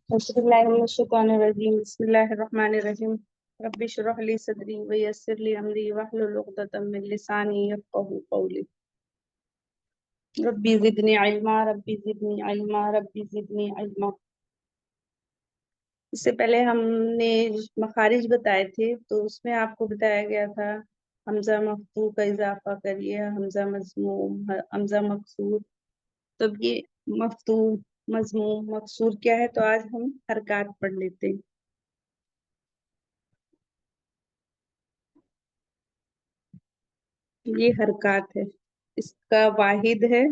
बिस्मिल्लाहिर्रहमानिर्रहीम। रब्बि इश्रह ली सदरी व यस्सिर ली अमरी वहलुल उक़दतम मिन लिसानी यफ़क़हू क़ौली। रब्बी ज़िदनी इल्मा, रब्बी ज़िदनी इल्मा, रब्बी ज़िदनी इल्मा। इससे पहले हमने मखारिज बताए थे, तो उसमें आपको बताया गया था हमजा मफ़तू का इजाफा करिए, हमजा मज़मूम, हमजा मकसूर। तो ये मफ़तू, मज़मूम, मकसूर क्या है? तो आज हम हरकात पढ़ लेते हैं। ये हरकत है, इसका वाहिद है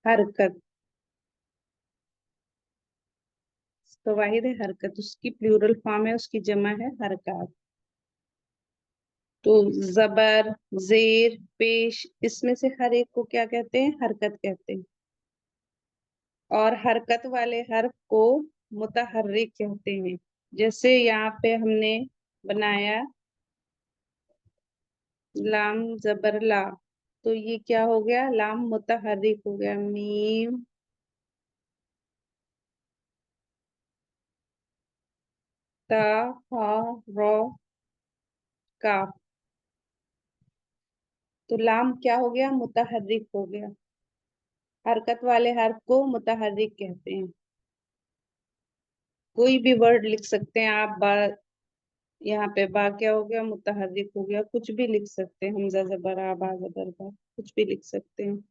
हरकत। इसका वाहिद है हरकत, उसकी प्लूरल फॉर्म है, उसकी जमा है हरकत। तो जबर, जेर, पेश, इसमें से हर एक को क्या कहते हैं? हरकत कहते हैं। और हरकत वाले हर्फ को मुतहर्रिक कहते हैं। जैसे यहाँ पे हमने बनाया लाम जबर ला, तो ये क्या हो गया? लाम मुतहर्रिक हो गया। मीम ता हा रो काफ, तो लाम क्या हो गया? मुतहर्रिक हो गया। हरकत वाले हर्फ को मुतहर्रिक कहते हैं। कोई भी वर्ड लिख सकते हैं आप। बा, यहाँ पे बा क्या हो गया? मुतहर्रिक हो गया। कुछ भी लिख सकते हैं, हमजा जबर आ, बा जबर बा, कुछ भी लिख सकते हैं।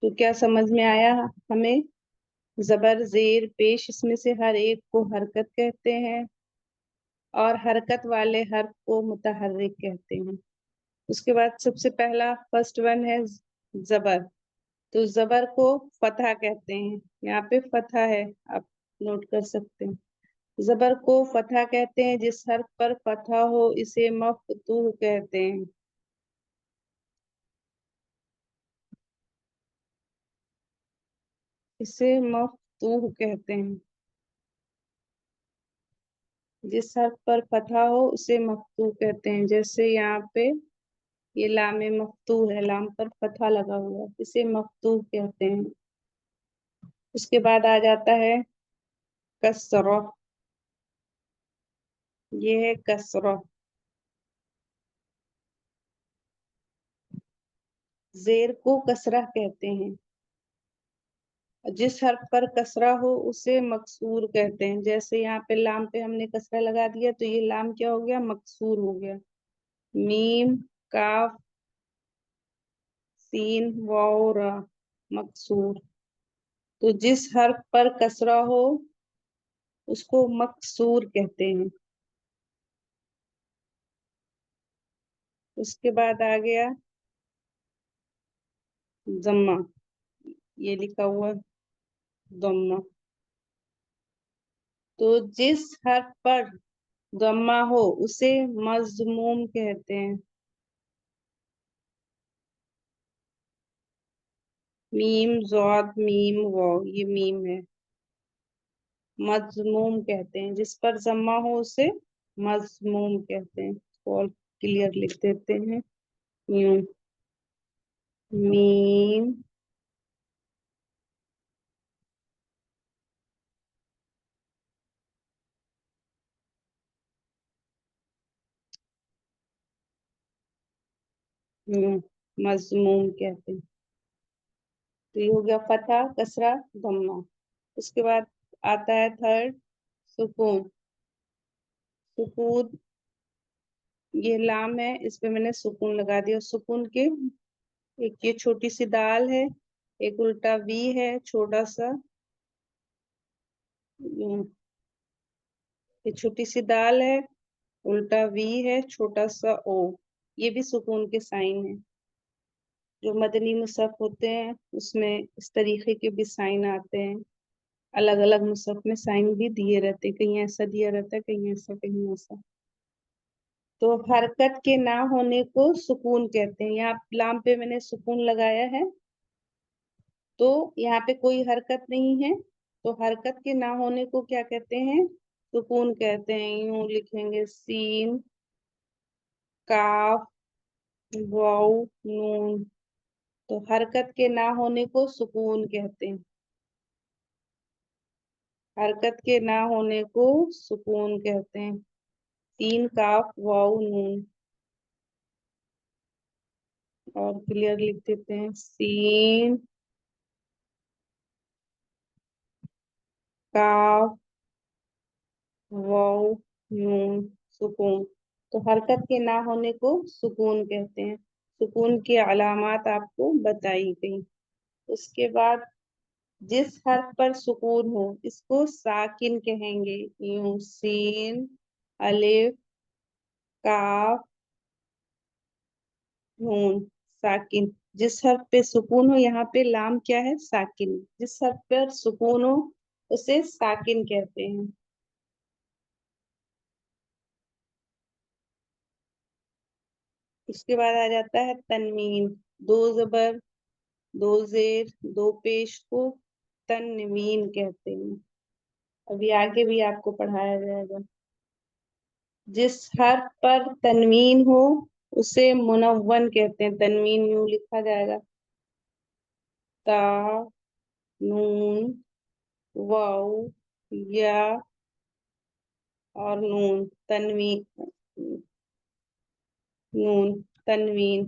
तो क्या समझ में आया हमें? जबर, जेर, पेश, इसमें से हर एक को हरकत कहते हैं और हरकत वाले हर्फ को मुतहर्रिक कहते हैं। उसके बाद सबसे पहला फर्स्ट वन है जबर। तो जबर को फतहा कहते हैं। यहाँ पे फतहा है, आप नोट कर सकते हैं। जबर को फतहा कहते हैं। जिस हर्फ पर फतहा हो इसे मफ्तूह कहते हैं। इसे मफ्तूह कहते हैं। जिस हर्फ पर फतहा हो उसे मफ्तूह कहते हैं। जैसे यहाँ पे ये लाम मफ्तूह है, लाम पर फतहा लगा हुआ है, इसे मफ्तूह कहते हैं। उसके बाद आ जाता है कसरा। ये है कसरा। जेर को कसरा कहते हैं। जिस हर्फ पर कसरा हो उसे मकसूर कहते हैं। जैसे यहाँ पे लाम पे हमने कसरा लगा दिया, तो ये लाम क्या हो गया? मकसूर हो गया। मीम, काफ, सीन, वाव, रा, मकसूर। तो जिस हर्फ पर कसरा हो उसको मकसूर कहते हैं। उसके बाद आ गया जम्मा। ये लिखा हुआ दम्मा। तो जिस हर्फ पर दम्मा हो उसे मजमूम कहते हैं। मीम, जौद, मीम, वाव, ये मीम है। मजमूम कहते हैं। जिस पर जम्मा हो उसे मजमूम कहते हैं। और क्लियर लिख देते हैं। यूं, मीम, यूं, मजमूम कहते हैं। तो ये हो गया फतहा, कसरा, दम्मा। उसके बाद आता है थर्ड, सुकून। सुकून, ये लाम है, इस पे मैंने सुकून लगा दिया। सुकून के एक ये छोटी सी दाल है, एक उल्टा वी है छोटा सा। ये छोटी सी दाल है, उल्टा वी है, छोटा सा ओ। ये भी सुकून के साइन है। जो मदनी मुसहफ होते हैं उसमें इस तरीके के भी साइन आते हैं। अलग अलग मुसहफ में साइन भी दिए रहते हैं, कहीं ऐसा दिया रहता है, कहीं ऐसा, कहीं ऐसा। तो हरकत के ना होने को सुकून कहते हैं। यहाँ लाम पे मैंने सुकून लगाया है, तो यहाँ पे कोई हरकत नहीं है, तो हरकत के ना होने को क्या कहते हैं? सुकून कहते हैं। यूं लिखेंगे, सीन, काफ, वाव नून। तो हरकत के ना होने को सुकून कहते हैं। हरकत के ना होने को सुकून कहते हैं। तीन काफ वाव नून। और क्लियर लिख देते हैं, सीन काफ वाव नून सुकून। तो हरकत के ना होने को सुकून कहते हैं। सुकून की अलामात आपको बताई गई। उसके बाद जिस हर्फ पर सुकून हो इसको साकिन कहेंगे। यूं सीन, अलिफ, काफ, नून, साकिन। जिस हर्फ पे सुकून हो, यहाँ पे लाम क्या है, साकिन। जिस हर्फ पर सुकून हो उसे साकिन कहते हैं। उसके बाद आ जाता है तनवीन। दो जबर, दो जेर, दो पेश को तनवीन कहते हैं। अभी आगे भी आपको पढ़ाया जाएगा। जिस हर्फ पर तनवीन हो उसे मुनव्वन कहते हैं। तनवीन यूं लिखा जाएगा, ता, नून, वाउ, या और नून, तनवीन, नून, तनवीन।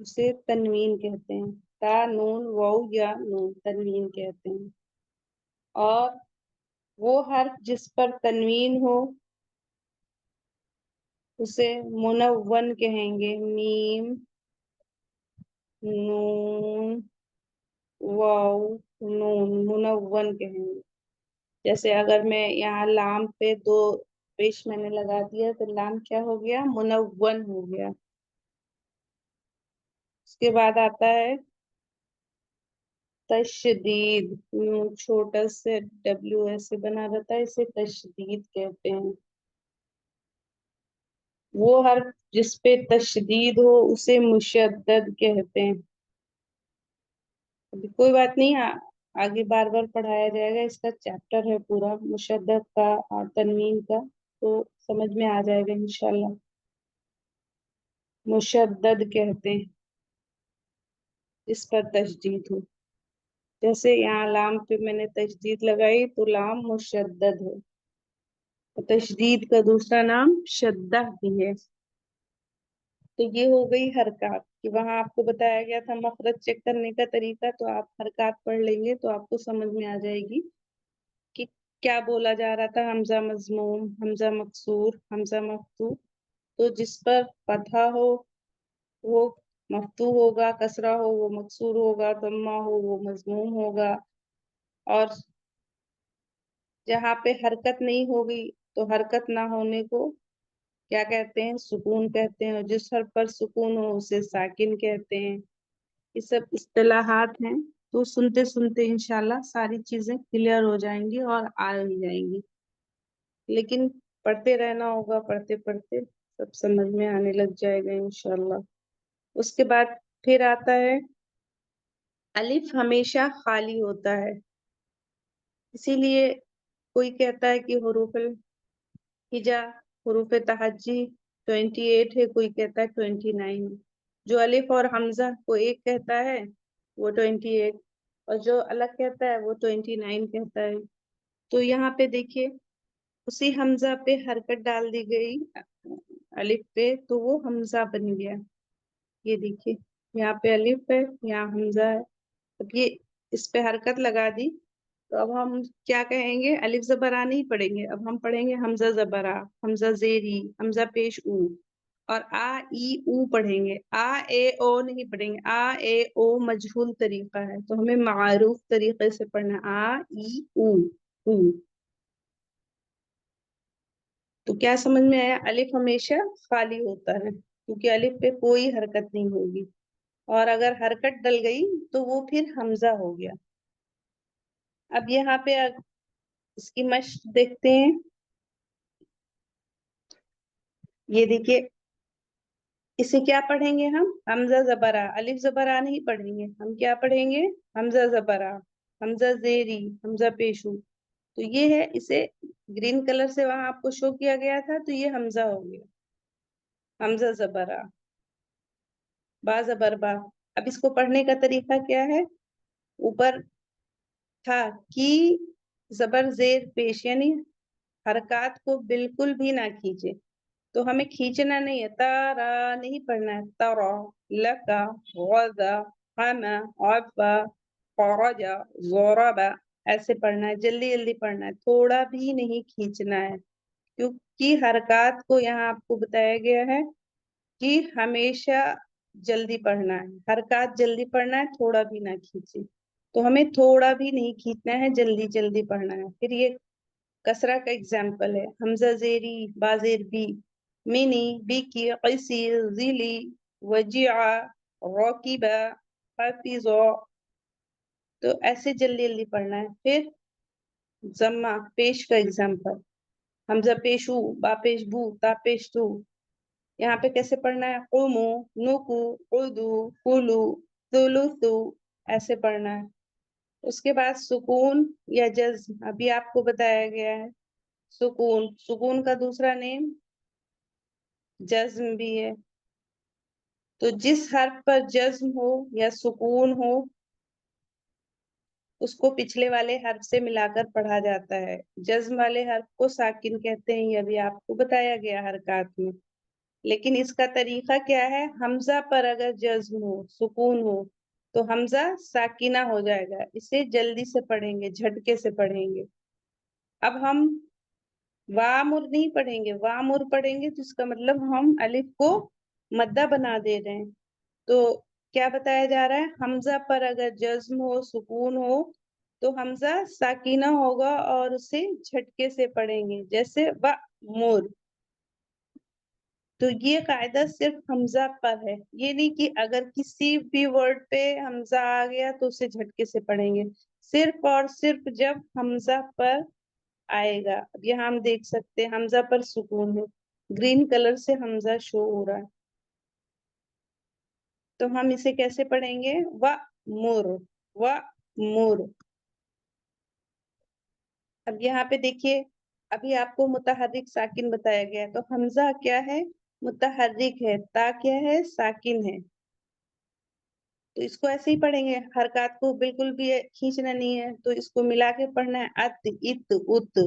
उसे तनवीन कहते हैं। ता, नून, वाउ या नून, तनवीन कहते हैं। और वो हर्फ जिस पर तनवीन हो उसे मुनव्वन कहेंगे। मीम, नून, वाउ, नून, मुनव्वन कहेंगे। जैसे अगर मैं यहाँ लाम पे दो पेश मैंने लगा दिया तो लाम क्या हो गया, मुनव्वन हो गया। उसके बाद आता है तशदीद। छोटा से डब्ल्यू ऐसे बना रहता है, इसे तशदीद कहते हैं। वो हर्फ जिस पे तशदीद हो उसे मुशद्दद कहते हैं। अभी कोई बात नहीं, आगे बार बार पढ़ाया जाएगा। इसका चैप्टर है पूरा मुशद्दद का और तनवीन का, तो समझ में आ जाएगा इंशाल्लाह। मुशद्दद कहते हैं इस पर तशदीद हो। जैसे यहाँ लाम पे मैंने तशदीद लगाई तो लाम मुशद्दद है। तो तशदीद का दूसरा नाम शद्दा भी है। तो ये हो गई हरकत कि वहां आपको बताया गया था मखरज चेक करने का तरीका, तो आप हरकत पढ़ लेंगे तो आपको समझ में आ जाएगी कि क्या बोला जा रहा था। हमजा मजमूम, हमजा मकसूर, हमजा मफ्तू। तो जिस पर फतहा हो वो मफ्तू होगा, कसरा हो वो मकसूर होगा, दम्मा हो वो मजमूम होगा। और जहाँ पे हरकत नहीं होगी तो हरकत ना होने को क्या कहते हैं, सुकून कहते हैं। और जिस हर्फ पर सुकून हो उसे साकिन कहते हैं। ये सब इस्तिलाहात हैं। तो सुनते सुनते इंशाल्लाह सारी चीजें क्लियर हो जाएंगी और आ ही जाएंगी। लेकिन पढ़ते रहना होगा, पढ़ते पढ़ते सब समझ में आने लग जाएगा इंशाल्लाह। उसके बाद फिर आता है अलिफ हमेशा खाली होता है। इसीलिए कोई कहता है कि हुरूफुल हिजा, हुरूफ तहज्जी 28 है, कोई कहता है 29। जो अलिफ और हमजा को एक कहता है वो 28, और जो अलग कहता है वो 29 कहता है। तो यहाँ पे देखिए, उसी हमजा पे हरकत डाल दी गई अलिफ पे, तो वो हमजा बन गया। ये देखिए, यहाँ पे अलिफ है, यहाँ हमजा है। अब ये इस पे हरकत लगा दी तो अब हम क्या कहेंगे, अलिफ जबरा नहीं पढ़ेंगे, अब हम पढ़ेंगे हमजा जबरा, हमजा जेरी, हमजा पेश ऊ। और आ ई ऊ पढ़ेंगे, आ ए ओ नहीं पढ़ेंगे। आ ए ओ मजहूल तरीका है, तो हमें मारूफ तरीके से पढ़ना है, आ ई ऊ, ऊ। तो क्या समझ में आया, अलिफ हमेशा खाली होता है क्योंकि अलिफ पे कोई हरकत नहीं होगी। और अगर हरकत डल गई तो वो फिर हमजा हो गया। अब यहाँ पे इसकी मश्क देखते हैं। ये देखिए, इसे क्या पढ़ेंगे हम, हमजा जबरा, अलिफ जबरा नहीं पढ़ेंगे, हम क्या पढ़ेंगे, हमजा जबरा, हमजा जेरी, हमजा पेशू। تو یہ ہے, اسے گرین کلر سے وہاں آپ کو شو کیا گیا تھا, تو یہ حمزہ ہو گیا, حمزہ زبر آ, با زبر با. اب اس کو پڑھنے کا طریقہ کیا ہے؟ اوپر تھا کی زبر زیر پیش, یعنی حرکات کو بالکل بھی نہ کھینچے. تو ہمیں کھینچنا نہیں ہے, تارا نہیں پڑھنا ہے, تارا, لکا, غزا, حما, عفا, خرجا, ضربا, ایسے پڑھنا ہے, جلدی جلدی پڑھنا ہے, تھوڑا بھی نہیں کھینچنا ہے. کیونکہ حرکات کو یہاں آپ کو بتایا گیا ہے کہ ہمیشہ جلدی پڑھنا ہے, حرکات جلدی پڑھنا ہے, تھوڑا بھی نہ کھینچے. تو ہمیں تھوڑا بھی نہیں کھینچنا ہے, جلدی جلدی پڑھنا ہے. پھر یہ کسرہ کا ایگزامپل ہے, حمزہ زیری بازیر بی, منی بی کی, قیسی ذیلی, وجیع راکبہ, حفظ. تو ایسے جلدی جلدی پڑھنا ہے. پھر ضمہ پیش کا ایگزامپل, حمزہ پیشو, با پیش بو, تا پیش تو. یہاں پہ کیسے پڑھنا ہے؟ قومو, نوکو, قدو, قلو, ثلثو, ایسے پڑھنا ہے. اس کے بعد سکون یا جزم, ابھی آپ کو بتایا گیا ہے. سکون, سکون کا دوسرا نیم جزم بھی ہے. تو جس حرف پر جزم ہو یا سکون ہو اس کو پچھلے والے حرف سے ملا کر پڑھا جاتا ہے. جزم والے حرف کو ساکن کہتے ہیں, یہ ابھی آپ کو بتایا گیا حرکات میں. لیکن اس کا طریقہ کیا ہے؟ حمزہ پر اگر جزم ہو, سکون ہو, تو حمزہ ساکنہ ہو جائے گا. اسے جلدی سے پڑھیں گے, جھٹکے سے پڑھیں گے. اب ہم وامر نہیں پڑھیں گے, وامر پڑھیں گے تو اس کا مطلب ہم الف کو مدہ بنا دے رہے ہیں. تو کیا بتایا جا رہا ہے؟ حمزہ پر اگر جزم ہو, سکون ہو, تو حمزہ ساکینہ ہوگا اور اسے جھٹکے سے پڑھیں گے, جیسے وامر. تو یہ قاعدہ صرف حمزہ پر ہے, یہ نہیں کہ اگر کسی بھی ورڈ پہ حمزہ آ گیا تو اسے جھٹکے سے پڑھیں گے. صرف اور صرف جب حمزہ پر آئے گا. اب یہاں ہم دیکھ سکتے ہیں حمزہ پر سکون ہے, گرین کلر سے حمزہ شو ہو رہا ہے. تو ہم اسے کیسے پڑھیں گے؟ وَأْمُرْ, وَأْمُرْ. اب یہاں پہ دیکھیے, ابھی آپ کو متحرک ساکن بتایا گیا ہے, تو حمزہ کیا ہے؟ متحرک ہے, تا کیا ہے؟ ساکن ہے. تو اس کو ایسے ہی پڑھیں گے, حرکات کو بالکل بھی کھینچنا نہیں ہے, تو اس کو ملا کے پڑھنا ہے. ات, ات, ات,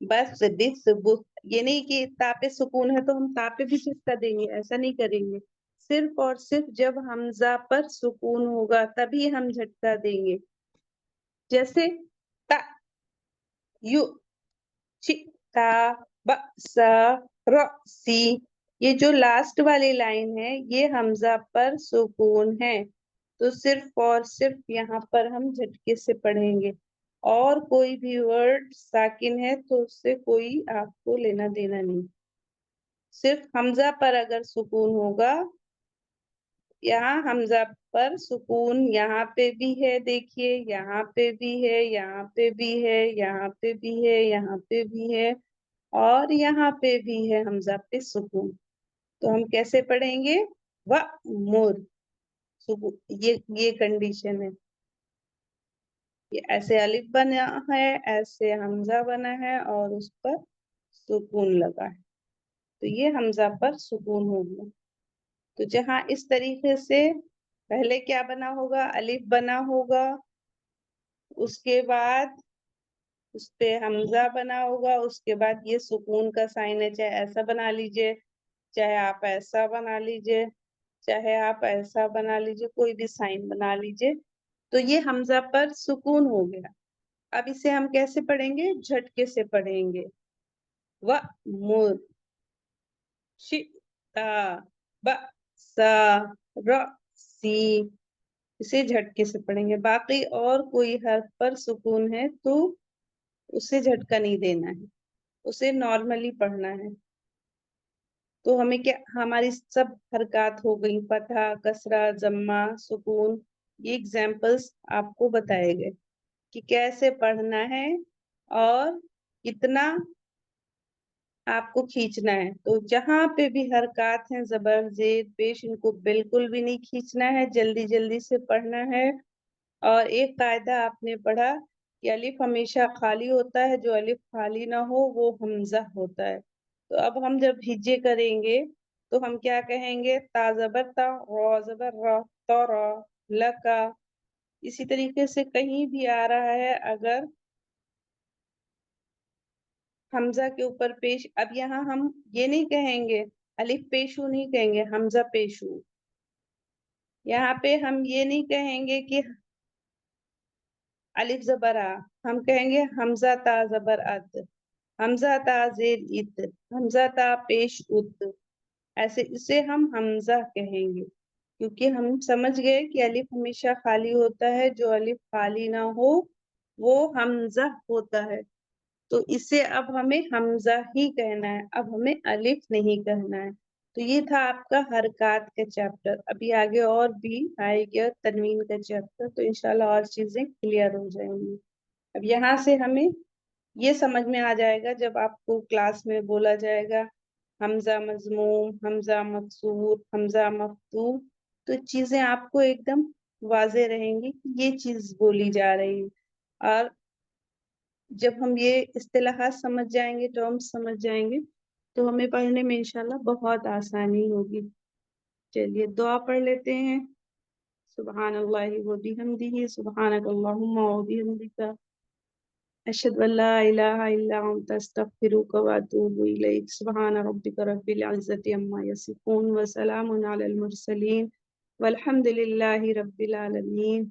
بس, بس, بس. یہ نہیں کہ تا پہ سکون ہے تو ہم تا پہ بھی چسکا دیں گے, ایسا نہیں کریں گے. صرف اور صرف جب حمزہ پر سکون ہوگا تبھی ہم جھٹکا دیں گے. جیسے تا, یو, چی, تا, با, سا, ر, سی. یہ جو لاسٹ والی لائن ہے یہ حمزہ پر سکون ہے, تو صرف اور صرف یہاں پر ہم جھٹکے سے پڑھیں گے. اور کوئی بھی ورڈ ساکن ہے تو اس سے کوئی آپ کو لینا دینا نہیں. صرف حمزہ پر اگر سکون ہوگا, یہاں حمزہ پر سکون یہاں پہ بھی ہے, دیکھیے یہاں پہ بھی ہے, یہاں پہ بھی ہے, یہاں پہ بھی ہے, یہاں پہ بھی ہے, اور یہاں پہ بھی ہے حمزہ پہ سکون. تو ہم کیسے پڑھیں گے؟ وَأْمُرْ. یہ کنڈیشن ہے. یہ ایسے الف بنا ہے, ایسے حمزہ بنا ہے, اور اس پر سکون لگا ہے, تو یہ حمزہ پر سکون ہو گیا. تو جہاں اس طریقے سے پہلے کیا بنا ہوگا؟ الف بنا ہوگا, اس کے بعد اس پہ حمزہ بنا ہوگا, اس کے بعد یہ سکون کا سائن ہے, چاہے ایسا بنا لیجئے, چاہے آپ ایسا بنا لیجئے, چاہے آپ ایسا بنا لیجئے, کوئی بھی سائن بنا لیجئے. تو یہ حمزہ پر سکون ہو گیا. اب اسے ہم کیسے پڑھیں گے؟ جھٹکے سے پڑھیں گے. وَأْمُرْ, شِئْتَا, بَأْسَا, رَأْسِي. اسے جھٹکے سے پڑھیں گے. باقی اور کوئی حرف پر سکون ہے تو اسے جھٹکا نہیں دینا ہے, اسے نارملی پڑھنا ہے. تو ہمیں کیا, ہماری سب حرکات ہو گئی, فتحہ, کسرہ, ضمہ, سکون. یہ ایگزامپلس آپ کو بتائے گئے کہ کیسے پڑھنا ہے اور کتنا آپ کو کھینچنا ہے. تو جہاں پہ بھی حرکات ہیں زبر زیر پیش, ان کو بالکل بھی نہیں کھینچنا ہے, جلدی جلدی سے پڑھنا ہے. اور ایک قاعدہ آپ نے پڑھا کہ الف ہمیشہ خالی ہوتا ہے، جو الف خالی نہ ہو وہ حمزہ ہوتا ہے۔ تو اب ہم جب ہجے کریں گے تو ہم کیا کہیں گے؟ تا زبر تا، را زبر را، تو را، لکا۔ اسی طریقے سے کہیں بھی آ رہا ہے اگر حمزہ کے اوپر پیش، اب یہاں ہم یہ نہیں کہیں گے الف پیشو، نہیں کہیں گے حمزہ پیشو۔ یہاں پہ ہم یہ نہیں کہیں گے کہ الف زبر آ، ہم کہیں گے حمزہ تا زبر ات، حمزہ تا زیر ات، حمزہ تا پیش ات، ایسے اسے ہم حمزہ کہیں گے، کیونکہ ہم سمجھ گئے کہ الف ہمیشہ خالی ہوتا ہے، جو الف خالی نہ ہو وہ حمزہ ہوتا ہے۔ تو اسے اب ہمیں حمزہ ہی کہنا ہے، اب ہمیں الف نہیں کہنا ہے۔ تو یہ تھا آپ کا حرکات کا چیپٹر۔ ابھی آگے اور بھی آئے گا تنوین کا چیپٹر، تو انشاءاللہ اور چیزیں کلیئر ہو جائیں گی۔ اب یہاں سے ہمیں یہ سمجھ میں آ جائے گا جب آپ کو کلاس میں بولا جائے گا حمزہ مضموم، حمزہ مکسور، حمزہ مفتوح، تو چیزیں آپ کو ایک دم واضح رہیں گی کہ یہ چیز بولی جا رہی ہے۔ اور جب ہم یہ اصطلاحات سمجھ جائیں گے، ٹرمز سمجھ جائیں گے، تو ہمیں پڑھنے میں انشاءاللہ بہت آسانی ہوگی۔ چلیے دعا پڑھ لیتے ہیں۔ سبحان اللہ و بحمدہ، سبحانک اللہم و بحمدک، اشہد ان لا الہ الا انت، استغفرک و اتوب الیک۔ سبحان ربک رب العزت عما یصفون، وسلام علی المرسلین، والحمد للہ رب العالمین۔